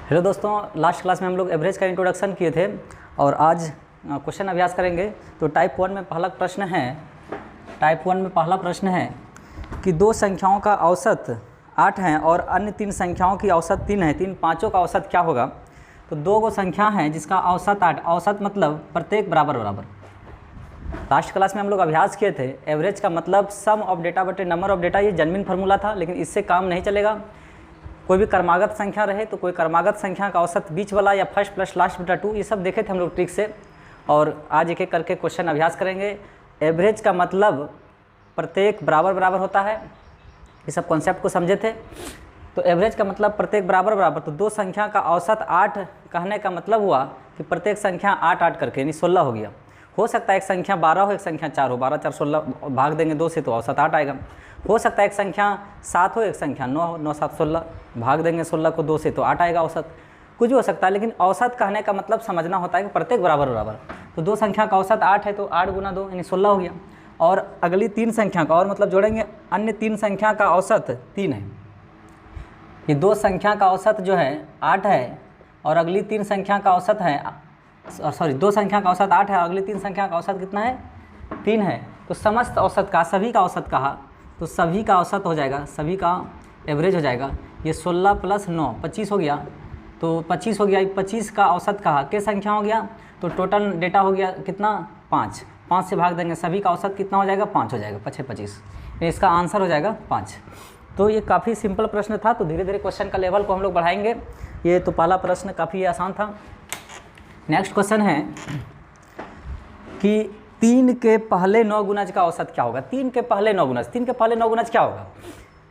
Hello दोस्तों, last class में हम लोग एवरेज का इंट्रोडक्शन किए थे और आज क्वेश्चन अभ्यास करेंगे। तो टाइप 1 में पहला प्रश्न है कि दो संख्याओं का औसत 8 है और अन्य तीन संख्याओं की औसत 3 है। पाँचों का औसत क्या होगा? तो दो गो संख्या है जिसका औसत 8, औसत मतलब प्रत्येक बराबर बराबर। लास्ट क्लास में हम लोग अभ्यास किए थे। एवरेज का मतलब सम ऑफ डेटा बटे नंबर ऑफ डेटा, ये जन्मिन फार्मूला था, लेकिन इससे काम नहीं चलेगा। कोई भी क्रमागत संख्या रहे तो कोई क्रमागत संख्या का औसत बीच वाला या फर्स्ट प्लस लास्ट बटा 2, ये सब देखे थे हम लोग ट्रिक से। और आज एक एक करके क्वेश्चन अभ्यास करेंगे। एवरेज का मतलब प्रत्येक बराबर बराबर होता है, ये सब कॉन्सेप्ट को समझे थे। तो एवरेज का मतलब प्रत्येक बराबर बराबर, तो दो संख्या का औसत 8 कहने का मतलब हुआ कि प्रत्येक संख्या 8 करके यानी 16 हो गया। हो सकता है एक संख्या 12 हो, एक संख्या 4 हो, 12 4 16, भाग देंगे 2 से तो औसत 8 आएगा। हो सकता है एक संख्या 7 हो, एक संख्या 9 हो, 9 7 16, भाग देंगे 16 को 2 से तो 8 आएगा औसत। कुछ भी हो सकता है, लेकिन औसत कहने का मतलब समझना होता है कि प्रत्येक बराबर बराबर। तो दो संख्या का औसत 8 है तो 8 गुना 2 यानी 16 हो गया। और अगली तीन संख्या का और मतलब जोड़ेंगे, अन्य तीन संख्या का औसत 3 है। ये दो संख्या का औसत जो है 8 है और अगली तीन संख्या का औसत है, दो संख्या का औसत 8 है और अगली तीन संख्या का औसत कितना है? 3 है। तो समस्त औसत का, सभी का औसत कहा तो सभी का औसत हो जाएगा, सभी का एवरेज हो जाएगा। ये 16 प्लस 9 25 हो गया, तो 25 हो गया। 25 का औसत कहा के संख्या हो गया, तो टोटल डेटा हो गया कितना? 5। 5 से भाग देंगे, सभी का औसत कितना हो जाएगा? 5 हो जाएगा, 5 25। इसका आंसर हो जाएगा 5। तो ये काफ़ी सिंपल प्रश्न था, तो धीरे धीरे क्वेश्चन का लेवल को हम लोग बढ़ाएंगे। ये तो पहला प्रश्न काफ़ी आसान था। नेक्स्ट क्वेश्चन है कि 3 के पहले 9 गुणज का औसत क्या होगा? 3 के पहले 9 गुणज, 3 के पहले 9 गुणज क्या होगा?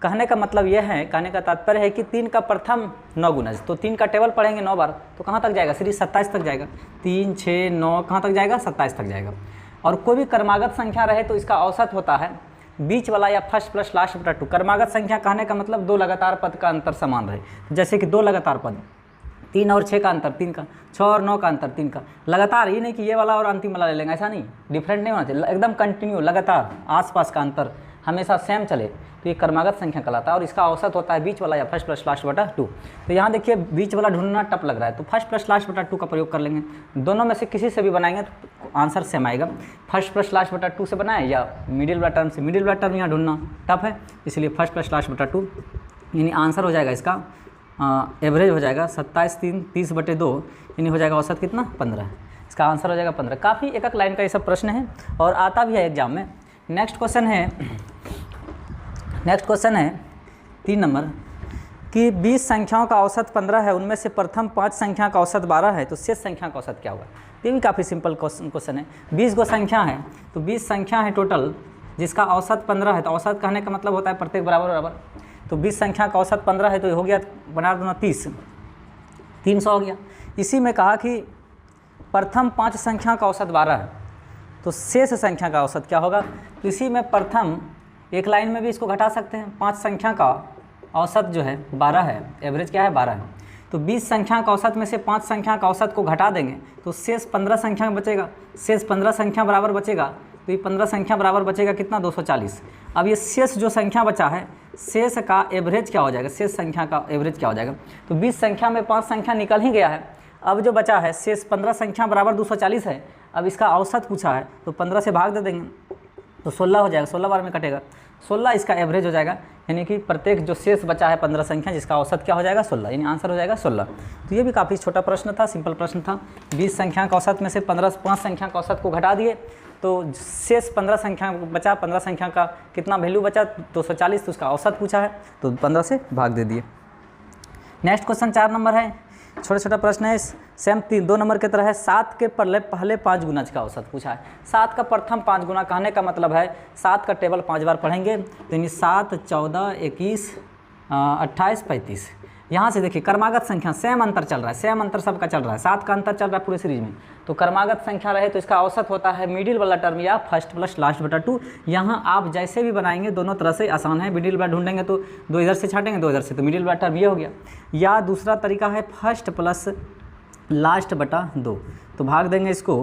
कहने का मतलब यह है, कहने का तात्पर्य है कि 3 का प्रथम 9 गुणज, तो 3 का टेबल पढ़ेंगे 9 बार तो कहाँ तक जाएगा? सीरीज 27 तक जाएगा। 3 6 9 कहाँ तक जाएगा? 27 तक जाएगा। और कोई भी क्रमागत संख्या रहे तो इसका औसत होता है बीच वाला या फर्स्ट प्लस लास्ट बटा 2। क्रमागत संख्या कहने का मतलब दो लगातार पद का अंतर समान रहे, जैसे कि दो लगातार पद, 3 और 6 का अंतर 3 का, 6 और 9 का अंतर 3 का। लगातार, ये नहीं कि ये वाला और अंतिम वाला ले लेंगे, ऐसा नहीं, डिफरेंट नहीं होना चाहिए, एकदम कंटिन्यू लगातार आसपास का अंतर हमेशा सेम चले, तो ये क्रमागत संख्या कहलाता है। और इसका औसत होता है बीच वाला या फर्स्ट प्लस लास्ट बटा 2। तो यहाँ देखिए बीच वाला ढूंढना टफ लग रहा है, तो फर्स्ट प्लस लास्ट बटा 2 का प्रयोग कर लेंगे। दोनों में से किसी से भी बनाएंगे तो आंसर सेम आएगा। फर्स्ट प्लस लास्ट बटा 2 से बनाए या मिडिल वाला टर्म से, मिडिल वाला टर्म यहाँ ढूंढना टफ है, इसलिए फर्स्ट प्लस लास्ट बटा 2 यानी आंसर हो जाएगा इसका एवरेज हो जाएगा 27 3 30 बटे 2 यानी हो जाएगा औसत कितना? 15। इसका आंसर हो जाएगा 15। काफ़ी एक एक लाइन का ये सब प्रश्न है और आता भी है एग्जाम में। नेक्स्ट क्वेश्चन है 3 नंबर कि 20 संख्याओं का औसत 15 है, उनमें से प्रथम 5 संख्या का औसत 12 है, तो शेष संख्या का औसत क्या होगा? ये भी काफ़ी सिंपल क्वेश्चन है। 20 गो संख्या है, तो 20 संख्या है टोटल जिसका औसत 15 है, तो औसत कहने का मतलब होता है प्रत्येक बराबर बराबर। तो 20 संख्या का औसत 15 है तो ये हो गया, बना दूना 30, 300 हो गया। इसी में कहा कि प्रथम 5 संख्या का औसत 12 है, तो शेष संख्या का औसत क्या होगा? तो इसी में प्रथम एक लाइन में भी इसको घटा सकते हैं। 5 संख्या का औसत जो है 12 है, एवरेज क्या है? 12 है। तो 20 संख्या का औसत में से 5 संख्या का औसत को घटा देंगे तो शेष 15 संख्या बचेगा। शेष 15 संख्या बराबर बचेगा, तो ये 15 संख्या बराबर बचेगा कितना? 240। अब ये शेष जो संख्या बचा है, शेष का एवरेज क्या हो जाएगा? शेष संख्या का एवरेज क्या हो जाएगा? तो 20 संख्या में 5 संख्या निकल ही गया है, अब जो बचा है शेष 15 संख्या बराबर 240 है। अब इसका औसत पूछा है तो 15 से भाग दे देंगे तो 16 हो जाएगा, 16 बार में कटेगा, 16 इसका एवरेज हो जाएगा। यानी कि प्रत्येक जो शेष बचा है 15 संख्या जिसका औसत क्या हो जाएगा? 16, यानी आंसर हो जाएगा 16। तो ये भी काफ़ी छोटा प्रश्न था, सिंपल प्रश्न था। 20 संख्या का औसत में से 5 संख्या का औसत को घटा दिए तो शेष 15 संख्या बचा, 15 संख्या का कितना वैल्यू बचा? 240, तो उसका औसत पूछा है तो 15 से भाग दे दिए। नेक्स्ट क्वेश्चन 4 नंबर है, छोटा छोटा प्रश्न है, सेम 2 नंबर की तरह है। 7 के पहले 5 गुणज का औसत पूछा है। 7 का प्रथम 5 गुना कहने का मतलब है 7 का टेबल 5 बार पढ़ेंगे, तो यानी 7 14 21 28 35। यहाँ से देखिए क्रमागत संख्या सेम अंतर चल रहा है, सेम अंतर सबका चल रहा है, 7 का अंतर चल रहा है पूरे सीरीज में। तो क्रमागत संख्या रहे तो इसका औसत होता है मिडिल वाला टर्म या फर्स्ट प्लस लास्ट बटा 2। यहाँ आप जैसे भी बनाएंगे दोनों तरह से आसान है। मिडिल वाला ढूंढेंगे तो 2 इधर से छाटेंगे, 2 इधर से, तो मिडिल वाला टर्म ये हो गया। या दूसरा तरीका है फर्स्ट प्लस लास्ट बटा 2, तो भाग देंगे इसको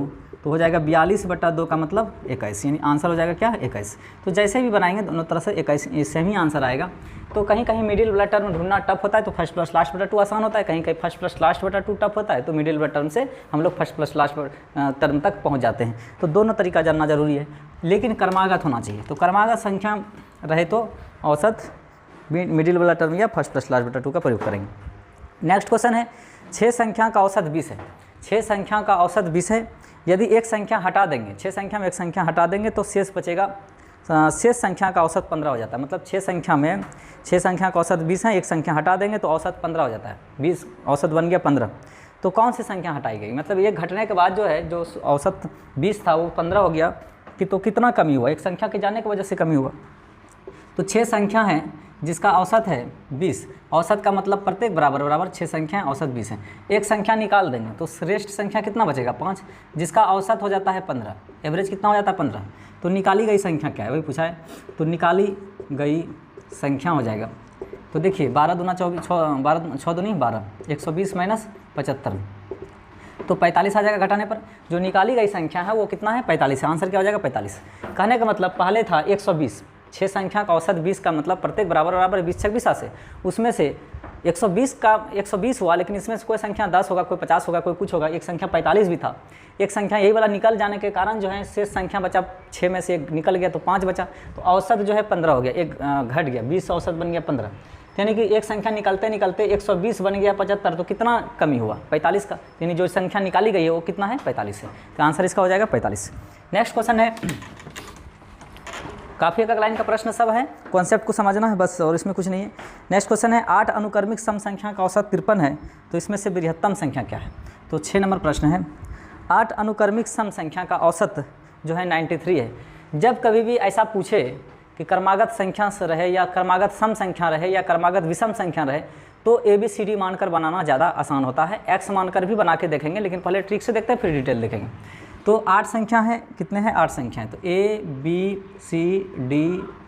तो हो जाएगा 42/2 का मतलब 21, यानी आंसर हो जाएगा क्या 21। तो जैसे भी बनाएंगे दोनों तरह से 21 सेम ही आंसर आएगा। तो कहीं कहीं मिडिल वाला टर्म ढूंढना टफ होता है तो फर्स्ट प्लस लास्ट बटा 2 आसान होता है, कहीं कहीं फर्स्ट प्लस लास्ट बटा 2 टफ होता है तो मिडिल वाला टर्म से हम लोग फर्स्ट प्लस लास्ट टर्म तक पहुँच जाते हैं। तो दोनों तरीका जानना जरूरी है, लेकिन क्रमागत होना चाहिए। तो क्रमागत संख्या रहे तो औसत मिडिल वाला टर्म या फर्स्ट प्लस लास्ट बटा 2 का प्रयोग करेंगे। नेक्स्ट क्वेश्चन है 6 संख्या का औसत 20 है। 6 संख्या का औसत 20 है, यदि एक संख्या हटा देंगे, 6 संख्या में एक संख्या हटा देंगे तो शेष बचेगा, शेष संख्या का औसत 15 हो जाता है। मतलब 6 संख्या में 6 संख्या का औसत 20 है, एक संख्या हटा देंगे तो औसत 15 हो जाता है। 20 औसत बन गया 15, तो कौन सी संख्या हटाई गई? मतलब ये घटने के बाद जो है जो औसत 20 था वो 15 हो गया कि तो कितना कमी हुआ? एक संख्या के जाने की वजह से कमी हुआ। तो 6 संख्या है जिसका औसत है 20, औसत का मतलब प्रत्येक बराबर बराबर 6 संख्याएं औसत 20 हैं। एक संख्या निकाल देंगे तो श्रेष्ठ संख्या कितना बचेगा 5, जिसका औसत हो जाता है 15, एवरेज कितना हो जाता है 15। तो निकाली गई संख्या क्या है वही पूछा है, तो निकाली गई संख्या हो जाएगा, तो देखिए 12 दूना 24, 6 दूनी 12, 120 माइनस 75, तो 45 आ जाएगा घटाने पर। जो निकाली गई संख्या है वो कितना है 45 है, आंसर क्या हो जाएगा 45। कहने का मतलब पहले था 120, 6 संख्या का औसत 20 का मतलब प्रत्येक बराबर बराबर 20 छक 20 से, उसमें से 120 का 120 हुआ, लेकिन इसमें से कोई संख्या 10 होगा, कोई 50 होगा, कोई कुछ होगा, एक संख्या 45 भी था। एक संख्या यही वाला निकल जाने के कारण जो है शेष संख्या बचा, 6 में से एक निकल गया तो 5 बचा, तो औसत जो है 15 हो गया, एक घट गया, 20 औसत बन गया 15, यानी कि एक संख्या निकलते निकलते 120 बन गया 75, तो कितना कमी हुआ 45 का, यानी जो संख्या निकाली गई है वो कितना है 45 है, तो आंसर इसका हो जाएगा 45। नेक्स्ट क्वेश्चन है, काफ़ी एक लाइन का प्रश्न सब है, कॉन्सेप्ट को समझना है बस, और इसमें कुछ नहीं है। नेक्स्ट क्वेश्चन है 8 अनुक्रमिक सम संख्या का औसत 53 है, तो इसमें से बृहत्तम संख्या क्या है? तो 6 नंबर प्रश्न है, 8 अनुक्रमिक सम संख्या का औसत जो है 93 है। जब कभी भी ऐसा पूछे कि क्रमागत संख्या से रहे या क्रमागत सम संख्या रहे या क्रमागत विषम संख्या रहे, तो ABCD मानकर बनाना ज़्यादा आसान होता है। X मानकर भी बना के देखेंगे, लेकिन पहले ट्रिक से देखते हैं फिर डिटेल देखेंगे। तो 8 संख्या है, कितने हैं 8 संख्या है, तो A B C D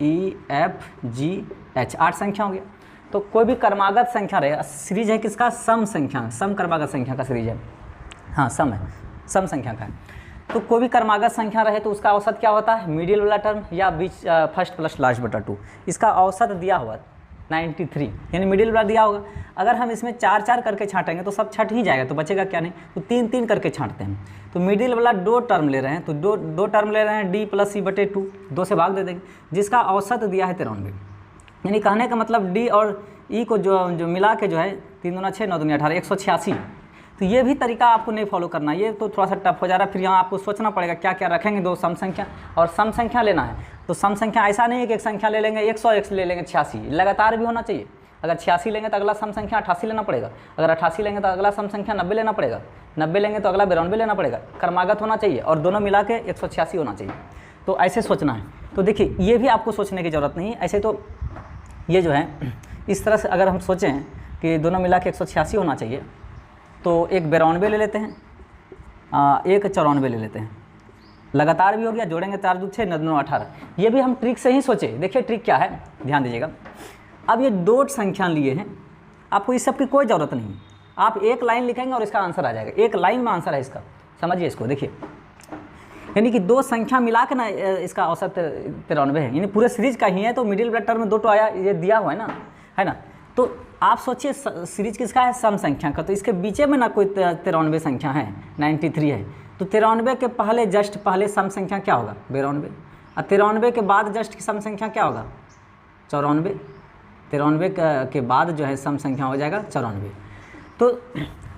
E F G H 8 संख्या हो गया। तो कोई भी क्रमागत संख्या रहे, सीरीज है किसका सम संख्या, सम क्रमागत संख्या का सीरीज है, हाँ सम है, सम संख्या का है। तो कोई भी क्रमागत संख्या रहे तो उसका औसत क्या होता है, मिडिल वाला टर्म या बीच फर्स्ट प्लस लास्ट बटा 2। इसका औसत दिया हुआ 93, यानी मिडिल वाला दिया होगा। अगर हम इसमें 4 करके छाँटेंगे तो सब छट ही जाएगा, तो बचेगा क्या नहीं, तो 3 करके छाँटते हैं। तो मिडिल वाला 2 टर्म ले रहे हैं, तो दो टर्म ले रहे हैं D + C/2, 2 से भाग दे देंगे, जिसका औसत दिया है 93। यानी कहने का मतलब D और E को जो मिला के जो है 3 दूना 6, 9 दूनी 18, 186। तो ये भी तरीका आपको नहीं फॉलो करना, ये तो थोड़ा सा टफ हो जा रहा है। फिर यहाँ आपको सोचना पड़ेगा क्या क्या रखेंगे, 2 सम संख्या और सम संख्या लेना है। तो सम संख्या ऐसा नहीं है कि एक संख्या ले लेंगे 100, एक ले लेंगे 86, लगातार भी होना चाहिए। अगर 86 लेंगे तो अगला सम संख्या 88 लेना पड़ेगा, अगर 88 लेंगे तो अगला सम संख्या 90 लेना पड़ेगा, 90 लेंगे तो अगला 92 लेना पड़ेगा। क्रमागत होना चाहिए और दोनों मिला के 186 होना चाहिए। तो ऐसे सोचना है। तो देखिए ये भी आपको सोचने की ज़रूरत नहीं है, ऐसे तो ये जो है इस तरह से अगर हम सोचें कि दोनों मिला के 186 होना चाहिए, तो एक 92 ले लेते हैं, एक 94 ले लेते हैं, लगातार भी हो गया, जोड़ेंगे 4 दूनी 6, 9 दूनी 18। ये भी हम ट्रिक से ही सोचे। देखिए ट्रिक क्या है, ध्यान दीजिएगा। अब ये 2 संख्या लिए हैं, आपको इस सब की कोई ज़रूरत नहीं, आप एक लाइन लिखेंगे और इसका आंसर आ जाएगा, एक लाइन में आंसर है इसका। समझिए इसको, देखिए यानी कि 2 संख्या मिला के ना इसका औसत 93 है, यानी पूरे सीरीज का ही है। तो मिडिल वाला टर्म में 2 आया, ये दिया हुआ है ना। तो आप सोचिए सीरीज किसका है, सम संख्या का, तो इसके बीचे में ना कोई 93 संख्या है, 93 है। तो 93 के पहले जस्ट पहले सम संख्या क्या होगा 92, और 93 के बाद जस्ट सम संख्या क्या होगा 94, 93 के बाद जो है सम संख्या हो जाएगा 94। तो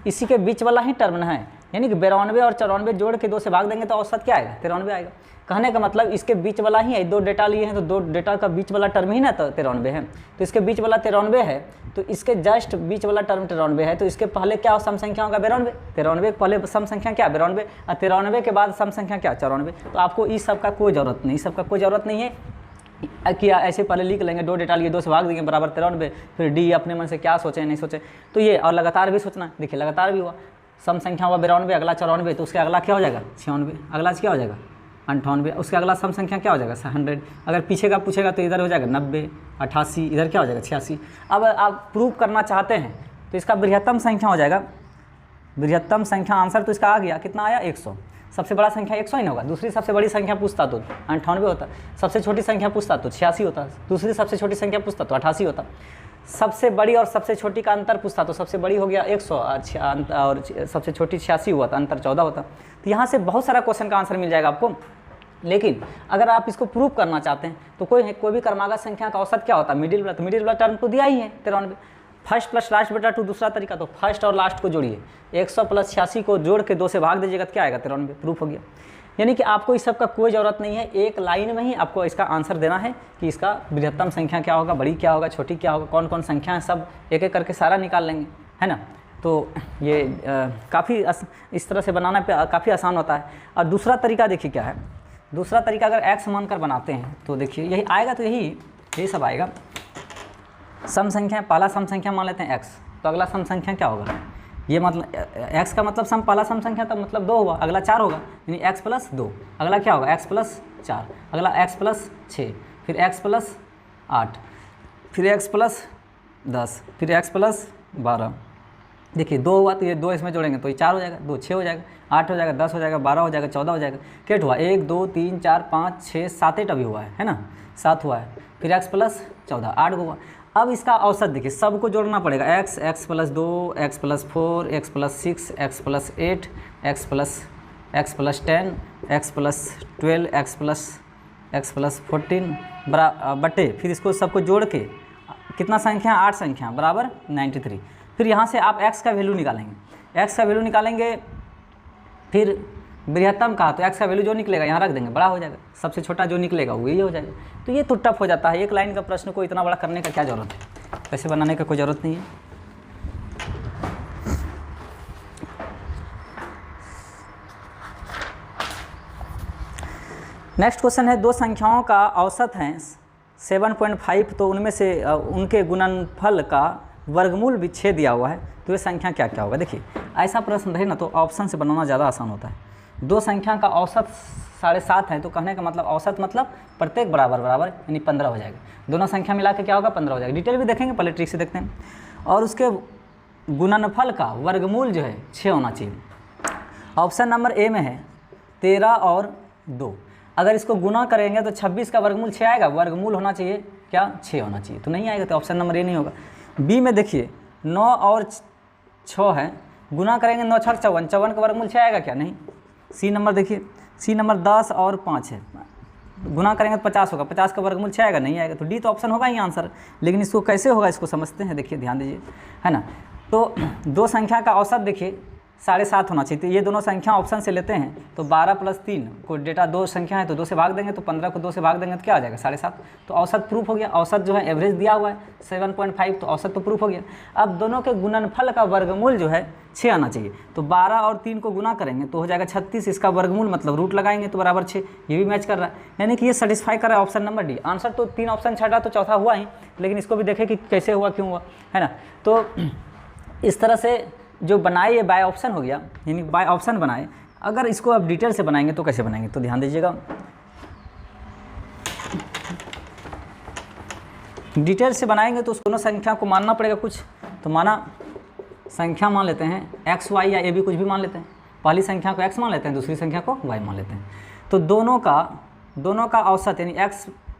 इसी के बीच वाला ही टर्म है, यानी कि 92 और 94 जोड़ के 2 से भाग देंगे तो औसत क्या आएगा 93 आएगा। कहने का मतलब इसके बीच वाला ही है, 2 डेटा लिए हैं तो 2 डेटा का बीच वाला टर्म ही ना तो 93 है। तो इसके बीच वाला 93 है, तो इसके जस्ट बीच वाला टर्म 93 है, तो इसके पहले क्या सम संख्या होगा 92। 93 के पहले सम संख्या क्या 92, और 93 के बाद सम संख्या क्या 94। तो आपको इस सब का कोई ज़रूरत नहीं, इस सब का कोई ज़रूरत नहीं है कि ऐसे पहले लिख लेंगे, 2 डेटा लिए 2 से भाग देंगे बराबर 93, फिर D अपने मन से क्या सोचे नहीं सोचे। तो ये और लगातार भी सोचना, देखिए लगातार भी हुआ, सम संख्या हुआ 92, अगला 94, तो उसके अगला क्या हो जाएगा 96, अगला क्या हो जाएगा 98, उसके अगला सम संख्या क्या हो जाएगा 100। अगर पीछे का पूछेगा तो इधर हो जाएगा 90, 88, इधर क्या हो जाएगा 86। अब आप प्रूव करना चाहते हैं तो इसका बृहत्तम संख्या हो जाएगा, बृहत्तम संख्या आंसर तो इसका आ गया, कितना आया 100। सबसे बड़ा संख्या 100 ही ना होगा। दूसरी सबसे बड़ी संख्या पूछता तो 98 होता, सबसे छोटी संख्या पूछता तो 86 होता, दूसरी सबसे छोटी संख्या पूछता तो 88 होता, सबसे बड़ी और सबसे छोटी का अंतर पूछता तो सबसे बड़ी हो गया 100 और सबसे छोटी 86 हुआ था, अंतर 14 होता। तो यहाँ से बहुत सारा क्वेश्चन का आंसर मिल जाएगा आपको। लेकिन अगर आप इसको प्रूव करना चाहते हैं तो कोई भी क्रमागत संख्या का औसत क्या होता है, मिडिल वाला टर्म तो दिया ही है 93। फर्स्ट प्लस लास्ट बटा 2 दूसरा तरीका, तो फर्स्ट और लास्ट को जोड़िए, 100 प्लस 86 को जोड़ के 2 से भाग दीजिएगा तो क्या आएगा 93, प्रूफ हो गया। यानी कि आपको इस सब का कोई ज़रूरत नहीं है, एक लाइन में ही आपको इसका आंसर देना है कि इसका बृहत्तम संख्या क्या होगा, बड़ी क्या होगा, छोटी क्या होगा, कौन कौन संख्या है, सब एक एक करके सारा निकाल लेंगे, है ना। तो ये काफ़ी इस तरह से बनाना काफ़ी आसान होता है। और दूसरा तरीका देखिए क्या है, दूसरा तरीका अगर x मानकर बनाते हैं तो देखिए यही आएगा, तो यही सब आएगा। सम संख्या, पहला सम संख्या मान लेते हैं x, तो अगला सम संख्या क्या होगा, ये मतलब x का मतलब सम पहला सम संख्या, तो मतलब 2 हुआ, अगला 4 होगा, यानी x प्लस 2, अगला क्या होगा x प्लस 4, अगला x प्लस 6, फिर x प्लस 8, फिर x प्लस 10, फिर x प्लस 12। देखिए 2 हुआ तो ये 2 इसमें जोड़ेंगे तो ये 4 हो जाएगा, 2 6 हो जाएगा, 8 हो जाएगा, 10 हो जाएगा, 12 हो जाएगा, 14 हो जाएगा। कितना हुआ 1 2 3 4 5 6 7 अभी हुआ है ना, 7 हुआ है, फिर x प्लस 14 8 हुआ। अब इसका औसत देखिए, सबको जोड़ना पड़ेगा, x plus 2, x plus 4, x plus 6, x plus 8, x plus 10, x plus 12, x plus 14 बटे, फिर इसको सबको जोड़ के कितना संख्या, 8 संख्या बराबर 93। फिर यहाँ से आप x का वैल्यू निकालेंगे, x का वैल्यू निकालेंगे, फिर बृहत्तम कहा तो x का वैल्यू जो निकलेगा यहाँ रख देंगे, बड़ा हो जाएगा, सबसे छोटा जो निकलेगा वही हो जाएगा। तो ये तो टफ हो जाता है, एक लाइन का प्रश्न को इतना बड़ा करने का क्या ज़रूरत है, वैसे बनाने का कोई ज़रूरत नहीं है। नेक्स्ट क्वेश्चन है, दो संख्याओं का औसत है 7.5, तो उनमें से उनके गुणनफल का वर्गमूल विच्छेद दिया हुआ है, तो ये संख्या क्या क्या होगा। देखिए ऐसा प्रश्न रहे ना तो ऑप्शन से बनाना ज़्यादा आसान होता है। दो संख्या का औसत 7.5 है, तो कहने का मतलब औसत मतलब प्रत्येक बराबर बराबर यानी 15 हो जाएगा, दोनों संख्या मिला के क्या होगा 15 हो जाएगा। डिटेल भी देखेंगे, पहले ट्रिक से देखते हैं। और उसके गुणनफल का वर्गमूल जो है 6 होना चाहिए। ऑप्शन नंबर ए में है 13 और 2, अगर इसको गुना करेंगे तो 26 का वर्गमूल 6 आएगा, वर्गमूल होना चाहिए क्या 6 होना चाहिए, तो नहीं आएगा, तो ऑप्शन नंबर ए नहीं होगा। बी में देखिए 9 और 6 है, गुना करेंगे 9 6 54, 54 का वर्गमूल 6 आएगा क्या, नहीं। सी नंबर देखिए, सी नंबर 10 और 5 है, गुना करेंगे तो 50 होगा, 50 का वर्गमूल 6 आएगा, नहीं आएगा, तो डी तो ऑप्शन होगा ही आंसर। लेकिन इसको कैसे होगा इसको समझते हैं, देखिए ध्यान दीजिए, है ना। तो दो संख्या का औसत देखिए 7.5 होना चाहिए, तो ये दोनों संख्या ऑप्शन से लेते हैं तो 12 प्लस 3 को डेटा 2 संख्या है तो 2 से भाग देंगे, तो 15 को 2 से भाग देंगे तो क्या आ जाएगा 7.5, तो औसत प्रूफ हो गया। औसत जो है एवरेज दिया हुआ है 7.5, तो औसत तो प्रूफ हो गया। अब दोनों के गुणनफल का वर्गमूल जो है 6 आना चाहिए, तो 12 और 3 को गुना करेंगे तो हो जाएगा 36, इसका वर्गमूल मतलब रूट लगाएंगे तो बराबर 6, ये भी मैच कर रहा है, यानी कि ये सेटिस्फाई कर रहा है ऑप्शन नंबर डी। आंसर तो 3 ऑप्शन छटा तो चौथा हुआ ही, लेकिन इसको भी देखें कि कैसे हुआ, क्यों हुआ, है ना। तो इस तरह से जो बनाए ये बाय ऑप्शन हो गया, यानी बाय ऑप्शन बनाए। अगर इसको आप डिटेल से बनाएंगे तो कैसे बनाएंगे, तो ध्यान दीजिएगा, डिटेल से बनाएंगे तो उस दोनों संख्या को मानना पड़ेगा कुछ, तो माना संख्या मान लेते हैं एक्स वाई या ए बी कुछ भी मान लेते हैं, पहली संख्या को एक्स मान लेते हैं, दूसरी संख्या को वाई मान लेते हैं, तो दोनों का औसत यानी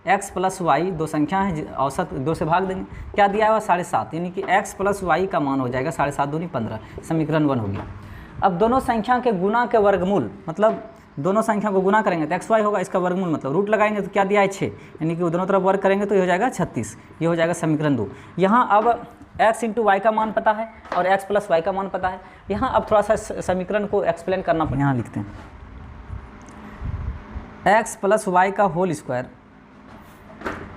एक्स प्लस वाई दो संख्या है, औसत 2 से भाग देंगे, क्या दिया हुआ 7.5, यानी कि एक्स प्लस वाई का मान हो जाएगा 7.5 दूनी 15, समीकरण 1 हो गया। अब दोनों संख्या के गुना के वर्गमूल, मतलब दोनों संख्या को गुना करेंगे तो एक्स वाई होगा, इसका वर्गमूल मतलब रूट लगाएंगे तो क्या दिया है 6, यानी कि दोनों तरफ वर्ग करेंगे तो ये हो जाएगा 36, ये हो जाएगा समीकरण 2। यहाँ अब x इंटू वाई का मान पता है और x प्लस वाई का मान पता है। यहाँ अब थोड़ा सा समीकरण को एक्सप्लेन करना पड़ेगा, यहाँ लिखते हैं x प्लस वाई का होल स्क्वायर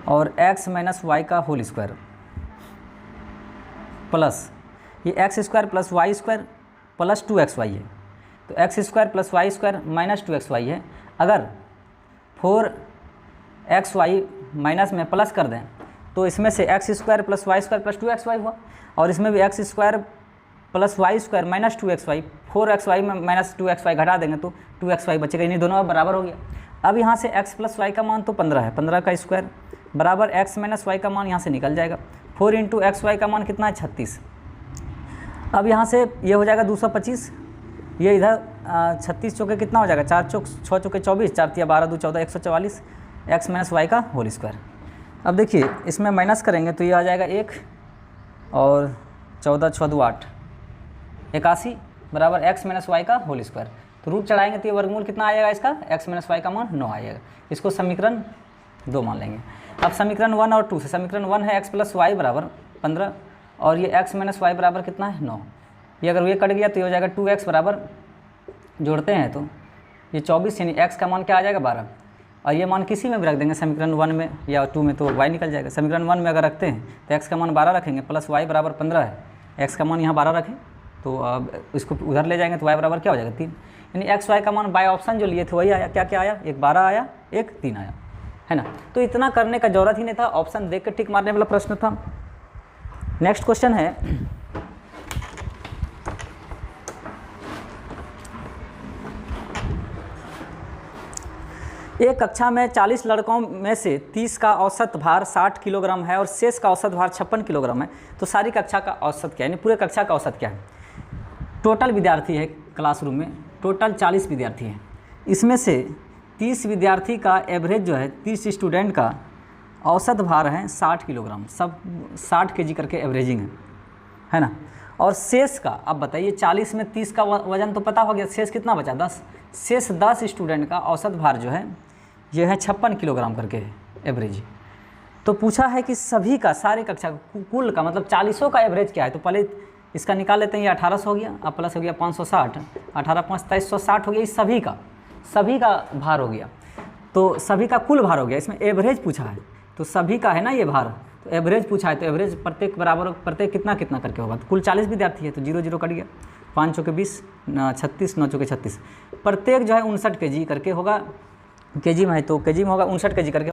और x माइनस वाई का होल स्क्वायर प्लस ये X square plus Y square plus 2xy है, तो X square plus Y square minus 2xy है। अगर 4xy माइनस में प्लस कर दें तो इसमें से X square plus Y square plus 2xy हुआ, और इसमें भी X square plus Y square minus 2xy, 4xy में माइनस 2xy घटा देंगे तो 2xy बचेगा, इन्हीं दोनों बराबर हो गया। अब यहाँ से x प्लस वाई का मान तो 15 है, 15 का स्क्वायर बराबर x माइनस वाई का मान यहाँ से निकल जाएगा, 4 इंटू XY का मान कितना है 36। अब यहाँ से ये हो जाएगा 225, ये इधर 36 चौके कितना हो जाएगा, 4 चौक 6 चौके 24, 4 तिया 12 2 14 144 x माइनस वाई का होल स्क्वायर। अब देखिए इसमें माइनस करेंगे तो ये आ जाएगा 1 और 14 6 2 8 81 बराबर x माइनस वाई का होल स्क्वायर। तो रूट चढ़ाएंगे तो ये वर्गमूल कितना आएगा इसका, x माइनस वाई का मान 9 आएगा। इसको समीकरण 2 मान लेंगे। अब समीकरण 1 और 2 से, समीकरण 1 है x प्लस वाई बराबर 15 और ये x माइनस वाई बराबर कितना है 9। ये अगर ये कट गया तो ये हो जाएगा 2x बराबर, जोड़ते हैं तो ये 24 यानी x का मान क्या आ जाएगा 12 और ये मान किसी में भी रख देंगे समीकरण 1 में या 2 में तो y निकल जाएगा। समीकरण 1 में अगर रखते हैं तो x का मान 12 रखेंगे प्लस y बराबर 15 है, x का मान यहाँ 12 रखें तो अब इसको उधर ले जाएंगे तो y बराबर क्या हो जाएगा 3, यानी x y का मान बाय ऑप्शन जो लिए थे वही आया। क्या क्या आया, एक 12 आया एक 3 आया, है ना। तो इतना करने का जरूरत ही नहीं था, ऑप्शन देख के टिक मारने वाला प्रश्न था। नेक्स्ट क्वेश्चन है एक कक्षा में 40 लड़कों में से 30 का औसत भार 60 किलोग्राम है और शेष का औसत भार 56 किलोग्राम है, तो सारी कक्षा का औसत क्या है, यानी पूरे कक्षा का औसत क्या है। टोटल विद्यार्थी है क्लासरूम में, टोटल 40 विद्यार्थी हैं, इसमें से 30 विद्यार्थी का एवरेज जो है 30 स्टूडेंट का औसत भार है 60 किलोग्राम, सब 60 केजी करके एवरेजिंग है ना। और शेष का अब बताइए 40 में 30 का वजन तो पता हो गया, शेष कितना बचा 10, शेष 10 स्टूडेंट का औसत भार जो है ये है 56 किलोग्राम करके है एवरेज। तो पूछा है कि सभी का, सारे कक्षा कुल का मतलब 40 का एवरेज क्या है, तो पहले इसका निकाल लेते हैं। ये 1800 हो गया, अब प्लस हो गया 560, 18 5 2360 हो गया, इस सभी का भार हो गया, तो सभी का कुल भार हो गया। इसमें एवरेज पूछा है तो सभी का है ना ये भार, तो एवरेज पूछा है तो एवरेज प्रत्येक बराबर, प्रत्येक कितना कितना करके होगा, तो कुल 40 विद्यार्थी है तो 0 0 कट गया, 5 चौके 20 36 9 चौके 36, प्रत्येक जो है 59 केजी करके होगा, केजी में है तो केजी में होगा 59 केजी करके।